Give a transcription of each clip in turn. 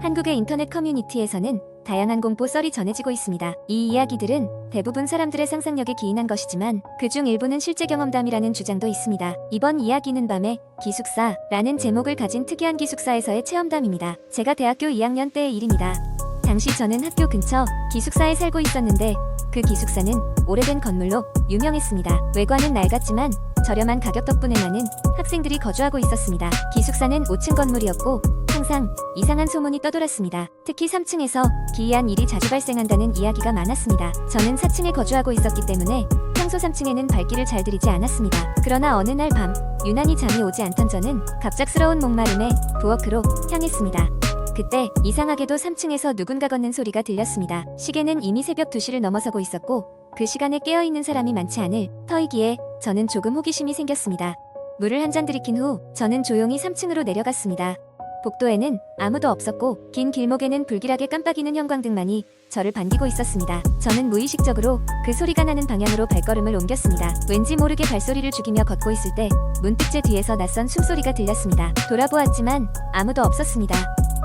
한국의 인터넷 커뮤니티에서는 다양한 공포 썰이 전해지고 있습니다. 이 이야기들은 대부분 사람들의 상상력에 기인한 것이지만 그중 일부는 실제 경험담이라는 주장도 있습니다. 이번 이야기는 밤의 기숙사라는 제목을 가진 특이한 기숙사에서의 체험담입니다. 제가 대학교 2학년 때의 일입니다. 당시 저는 학교 근처 기숙사에 살고 있었는데 그 기숙사는 오래된 건물로 유명했습니다. 외관은 낡았지만 저렴한 가격 덕분에 많은 학생들이 거주하고 있었습니다. 기숙사는 5층 건물이었고 항상 이상한 소문이 떠돌았습니다. 특히 3층에서 기이한 일이 자주 발생한다는 이야기가 많았습니다. 저는 4층에 거주하고 있었기 때문에 평소 3층에는 발길을 잘 들이지 않았습니다. 그러나 어느 날 밤 유난히 잠이 오지 않던 저는 갑작스러운 목마름에 부엌으로 향했습니다. 그때 이상하게도 3층에서 누군가 걷는 소리가 들렸습니다. 시계는 이미 새벽 2시를 넘어서고 있었고 그 시간에 깨어있는 사람이 많지 않을 터이기에 저는 조금 호기심이 생겼습니다. 물을 한 잔 들이킨 후 저는 조용히 3층으로 내려갔습니다. 복도에는 아무도 없었고 긴 길목에는 불길하게 깜빡이는 형광등만이 저를 반기고 있었습니다. 저는 무의식적으로 그 소리가 나는 방향으로 발걸음을 옮겼습니다. 왠지 모르게 발소리를 죽이며 걷고 있을 때 문득 제 뒤에서 낯선 숨소리가 들렸습니다. 돌아보았지만 아무도 없었습니다.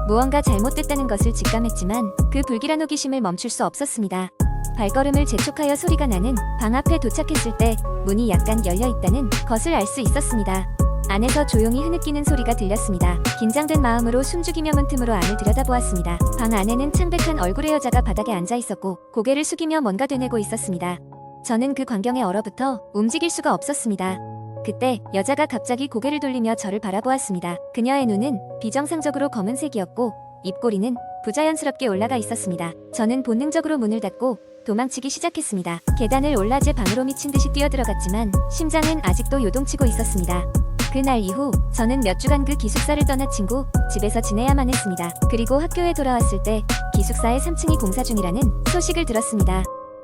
무언가 잘못됐다는 것을 직감했지만 그 불길한 호기심을 멈출 수 없었습니다. 발걸음을 재촉하여 소리가 나는 방 앞에 도착했을 때 문이 약간 열려있다는 것을 알 수 있었습니다. 안에서 조용히 흐느끼는 소리가 들렸습니다. 긴장된 마음으로 숨죽이며 문틈으로 안을 들여다보았습니다. 방 안에는 창백한 얼굴의 여자가 바닥에 앉아있었고 고개를 숙이며 뭔가 되뇌고 있었습니다. 저는 그 광경에 얼어붙어 움직일 수가 없었습니다. 그때 여자가 갑자기 고개를 돌리며 저를 바라보았습니다. 그녀의 눈은 비정상적으로 검은색이었고 입꼬리는 부자연스럽게 올라가 있었습니다. 저는 본능적으로 문을 닫고 도망치기 시작했습니다. 계단을 올라 제 방으로 미친 듯이 뛰어들어갔지만 심장은 아직도 요동치고 있었습니다. 그날 이후 저는 몇 주간 그 기숙사를 떠나 친구 집에서 지내야만 했습니다. 그리고 학교에 돌아왔을 때 기숙사의 3층이 공사 중이라는 소식을 들었습니다.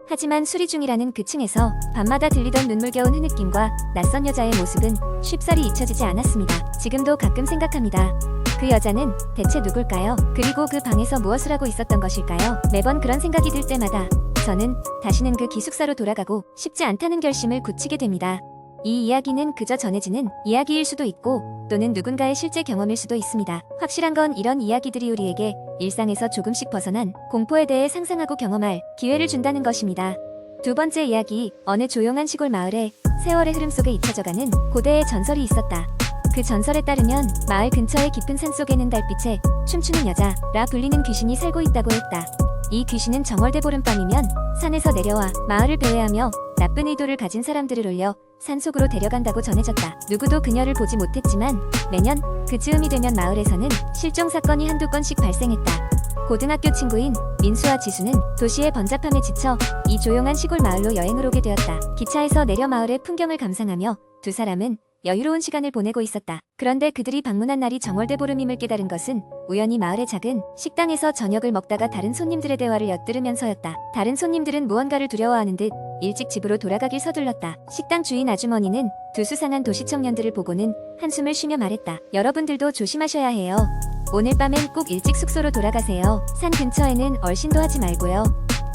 하지만 수리 중이라는 그 층에서 밤마다 들리던 눈물겨운 흐느낌과 낯선 여자의 모습은 쉽사리 잊혀지지 않았습니다. 지금도 가끔 생각합니다. 그 여자는 대체 누굴까요? 그리고 그 방에서 무엇을 하고 있었던 것일까요? 매번 그런 생각이 들 때마다 저는 다시는 그 기숙사로 돌아가고 싶지 않다는 결심을 굳히게 됩니다. 이 이야기는 그저 전해지는 이야기일 수도 있고 또는 누군가의 실제 경험일 수도 있습니다. 확실한 건 이런 이야기들이 우리에게 일상에서 조금씩 벗어난 공포에 대해 상상하고 경험할 기회를 준다는 것입니다. 두 번째 이야기, 어느 조용한 시골 마을에 세월의 흐름 속에 잊혀져가는 고대의 전설이 있었다. 그 전설에 따르면 마을 근처의 깊은 산속에는 달빛에 춤추는 여자라 불리는 귀신이 살고 있다고 했다. 이 귀신은 정월대 보름밤이면 산에서 내려와 마을을 배회하며 나쁜 의도를 가진 사람들을 올려 산속으로 데려간다고 전해졌다. 누구도 그녀를 보지 못했지만 매년 그 즈음이 되면 마을에서는 실종 사건이 한두 건씩 발생했다. 고등학교 친구인 민수와 지수는 도시의 번잡함에 지쳐 이 조용한 시골 마을로 여행을 오게 되었다. 기차에서 내려 마을의 풍경을 감상하며 두 사람은 여유로운 시간을 보내고 있었다. 그런데 그들이 방문한 날이 정월대 보름임을 깨달은 것은 우연히 마을의 작은 식당에서 저녁을 먹다가 다른 손님들의 대화를 엿들으면서였다. 다른 손님들은 무언가를 두려워하는 듯 일찍 집으로 돌아가길 서둘렀다. 식당 주인 아주머니는 두 수상한 도시 청년들을 보고는 한숨을 쉬며 말했다. 여러분들도 조심하셔야 해요. 오늘 밤엔 꼭 일찍 숙소로 돌아가세요. 산 근처에는 얼씬도 하지 말고요.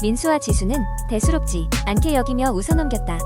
민수와 지수는 대수롭지 않게 여기며 웃어넘겼다.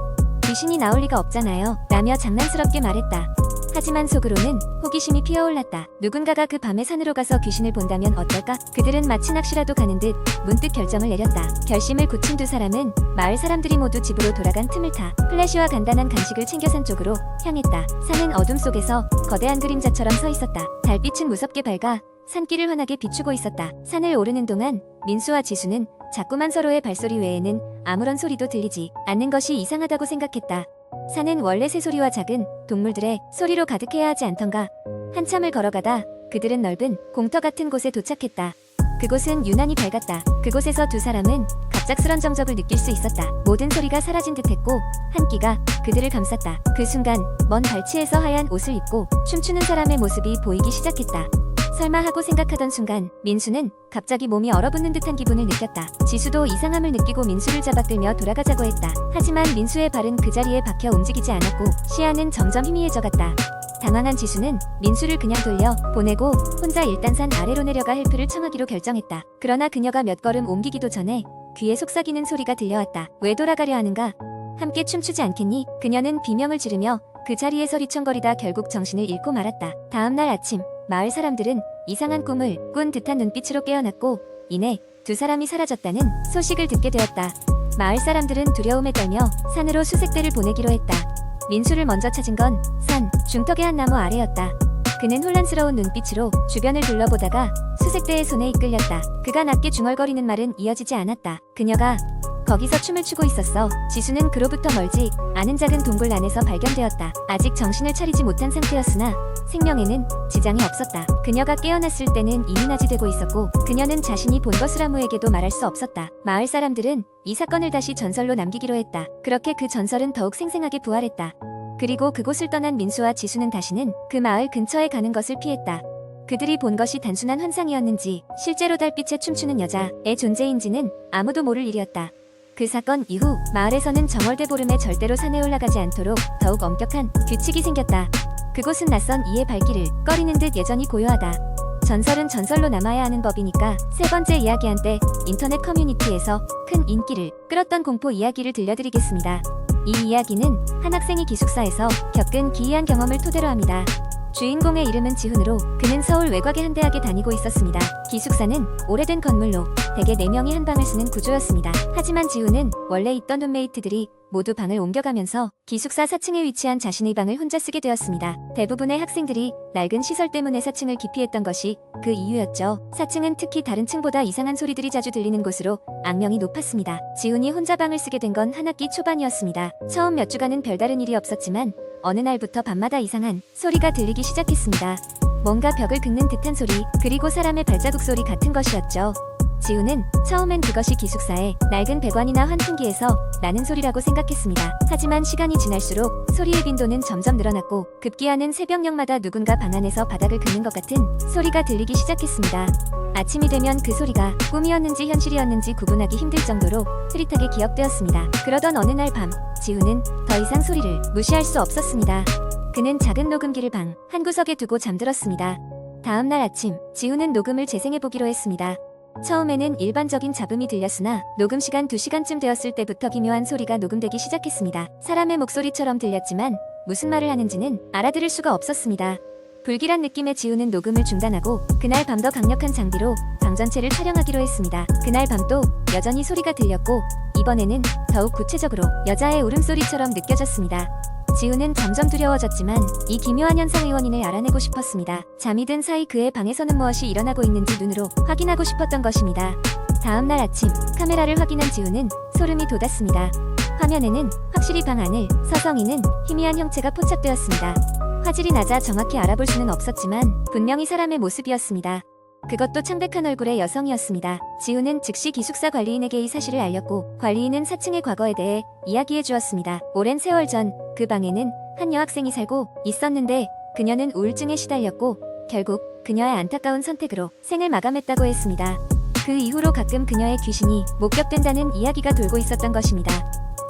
귀신이 나올 리가 없잖아요. 라며 장난스럽게 말했다. 하지만 속으로는 호기심이 피어올랐다. 누군가가 그 밤에 산으로 가서 귀신을 본다면 어떨까? 그들은 마치 낚시라도 가는 듯 문득 결정을 내렸다. 결심을 굳힌 두 사람은 마을 사람들이 모두 집으로 돌아간 틈을 타 플래시와 간단한 간식을 챙겨 산 쪽으로 향했다. 산은 어둠 속에서 거대한 그림자처럼 서 있었다. 달빛은 무섭게 밝아 산길을 환하게 비추고 있었다. 산을 오르는 동안 민수와 지수는 자꾸만 서로의 발소리 외에는 아무런 소리도 들리지 않는 것이 이상하다고 생각했다. 산은 원래 새소리와 작은 동물들의 소리로 가득해야 하지 않던가. 한참을 걸어가다 그들은 넓은 공터 같은 곳에 도착했다. 그곳은 유난히 밝았다. 그곳에서 두 사람은 갑작스런 정적을 느낄 수 있었다. 모든 소리가 사라진 듯했고 한 끼가 그들을 감쌌다. 그 순간 먼 발치에서 하얀 옷을 입고 춤추는 사람의 모습이 보이기 시작했다. 설마 하고 생각하던 순간 민수는 갑자기 몸이 얼어붙는 듯한 기분을 느꼈다. 지수도 이상함을 느끼고 민수를 잡아 끌며 돌아가자고 했다. 하지만 민수의 발은 그 자리에 박혀 움직이지 않았고 시야는 점점 희미해져갔다. 당황한 지수는 민수를 그냥 돌려 보내고 혼자 일단 산 아래로 내려가 헬프를 청하기로 결정했다. 그러나 그녀가 몇 걸음 옮기기도 전에 귀에 속삭이는 소리가 들려왔다. 왜 돌아가려 하는가? 함께 춤추지 않겠니? 그녀는 비명을 지르며 그 자리에서 리청거리다 결국 정신을 잃고 말았다. 다음 날 아침 마을 사람들은 이상한 꿈을 꾼 듯한 눈빛으로 깨어났고 이내 두 사람이 사라졌다는 소식을 듣게 되었다. 마을 사람들은 두려움에 떨며 산으로 수색대를 보내기로 했다. 민수를 먼저 찾은 건 산 중턱의 한 나무 아래였다. 그는 혼란스러운 눈빛으로 주변을 둘러보다가 수색대의 손에 이끌렸다. 그가 낮게 중얼거리는 말은 이어지지 않았다. 그녀가 거기서 춤을 추고 있었어. 지수는 그로부터 멀지 않은 작은 동굴 안에서 발견되었다. 아직 정신을 차리지 못한 상태였으나 생명에는 지장이 없었다. 그녀가 깨어났을 때는 이미 낮이 되고 있었고 그녀는 자신이 본 것을 아무에게도 말할 수 없었다. 마을 사람들은 이 사건을 다시 전설로 남기기로 했다. 그렇게 그 전설은 더욱 생생하게 부활했다. 그리고 그곳을 떠난 민수와 지수는 다시는 그 마을 근처에 가는 것을 피했다. 그들이 본 것이 단순한 환상이었는지 실제로 달빛에 춤추는 여자의 존재인지는 아무도 모를 일이었다. 그 사건 이후 마을에서는 정월대보름에 절대로 산에 올라가지 않도록 더욱 엄격한 규칙이 생겼다. 그곳은 낯선 이의 발길을 꺼리는 듯 여전히 고요하다. 전설은 전설로 남아야 하는 법이니까 세 번째 이야기 한때 인터넷 커뮤니티에서 큰 인기를 끌었던 공포 이야기를 들려드리겠습니다. 이 이야기는 한 학생이 기숙사에서 겪은 기이한 경험을 토대로 합니다. 주인공의 이름은 지훈으로 그는 서울 외곽의 한 대학에 다니고 있었습니다. 기숙사는 오래된 건물로 대개 4명이 한 방을 쓰는 구조였습니다. 하지만 지훈은 원래 있던 룸메이트들이 모두 방을 옮겨가면서 기숙사 4층에 위치한 자신의 방을 혼자 쓰게 되었습니다. 대부분의 학생들이 낡은 시설 때문에 4층을 기피했던 것이 그 이유였죠. 4층은 특히 다른 층보다 이상한 소리들이 자주 들리는 곳으로 악명이 높았습니다. 지훈이 혼자 방을 쓰게 된 건 한 학기 초반이었습니다. 처음 몇 주간은 별다른 일이 없었지만 어느 날부터 밤마다 이상한 소리가 들리기 시작했습니다. 뭔가 벽을 긁는 듯한 소리, 그리고 사람의 발자국 소리 같은 것이었죠. 지훈은 처음엔 그것이 기숙사의 낡은 배관이나 환풍기에서 나는 소리라고 생각했습니다. 하지만 시간이 지날수록 소리의 빈도는 점점 늘어났고 급기야는 새벽녘마다 누군가 방 안에서 바닥을 긁는 것 같은 소리가 들리기 시작했습니다. 아침이 되면 그 소리가 꿈이었는지 현실이었는지 구분하기 힘들 정도로 흐릿하게 기억되었습니다. 그러던 어느 날 밤, 지훈은 더 이상 소리를 무시할 수 없었습니다. 그는 작은 녹음기를 방 한 구석에 두고 잠들었습니다. 다음 날 아침, 지훈은 녹음을 재생해보기로 했습니다. 처음에는 일반적인 잡음이 들렸으나 녹음 시간 2시간쯤 되었을 때부터 기묘한 소리가 녹음되기 시작했습니다. 사람의 목소리처럼 들렸지만 무슨 말을 하는지는 알아들을 수가 없었습니다. 불길한 느낌의 지훈은 녹음을 중단하고 그날 밤 더 강력한 장비로 방 전체를 촬영하기로 했습니다. 그날 밤도 여전히 소리가 들렸고 이번에는 더욱 구체적으로 여자의 울음소리처럼 느껴졌습니다. 지훈은 점점 두려워졌지만 이 기묘한 현상의 원인을 알아내고 싶었습니다. 잠이 든 사이 그의 방에서는 무엇이 일어나고 있는지 눈으로 확인하고 싶었던 것입니다. 다음 날 아침 카메라를 확인한 지훈은 소름이 돋았습니다. 화면에는 확실히 방 안을 서성이는 희미한 형체가 포착되었습니다. 화질이 낮아 정확히 알아볼 수는 없었지만 분명히 사람의 모습이었습니다. 그것도 창백한 얼굴의 여성이었습니다. 지훈은 즉시 기숙사 관리인에게 이 사실을 알렸고 관리인은 4층의 과거에 대해 이야기해 주었습니다. 오랜 세월 전 그 방에는 한 여학생이 살고 있었는데 그녀는 우울증에 시달렸고 결국 그녀의 안타까운 선택으로 생을 마감했다고 했습니다. 그 이후로 가끔 그녀의 귀신이 목격된다는 이야기가 돌고 있었던 것입니다.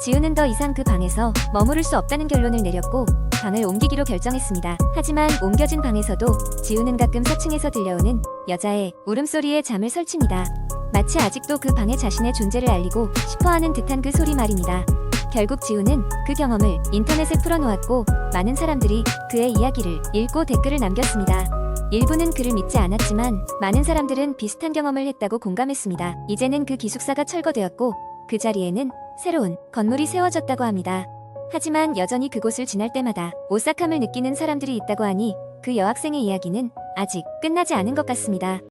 지훈은 더 이상 그 방에서 머무를 수 없다는 결론을 내렸고 방을 옮기기로 결정했습니다. 하지만 옮겨진 방에서도 지훈은 가끔 4층에서 들려오는 여자의 울음소리에 잠을 설칩니다. 마치 아직도 그 방에 자신의 존재를 알리고 싶어하는 듯한 그 소리 말입니다. 결국 지훈은 그 경험을 인터넷에 풀어놓았고 많은 사람들이 그의 이야기를 읽고 댓글을 남겼습니다. 일부는 그를 믿지 않았지만 많은 사람들은 비슷한 경험을 했다고 공감했습니다. 이제는 그 기숙사가 철거되었고 그 자리에는 새로운 건물이 세워졌다고 합니다. 하지만 여전히 그곳을 지날 때마다 오싹함을 느끼는 사람들이 있다고 하니 그 여학생의 이야기는 아직 끝나지 않은 것 같습니다.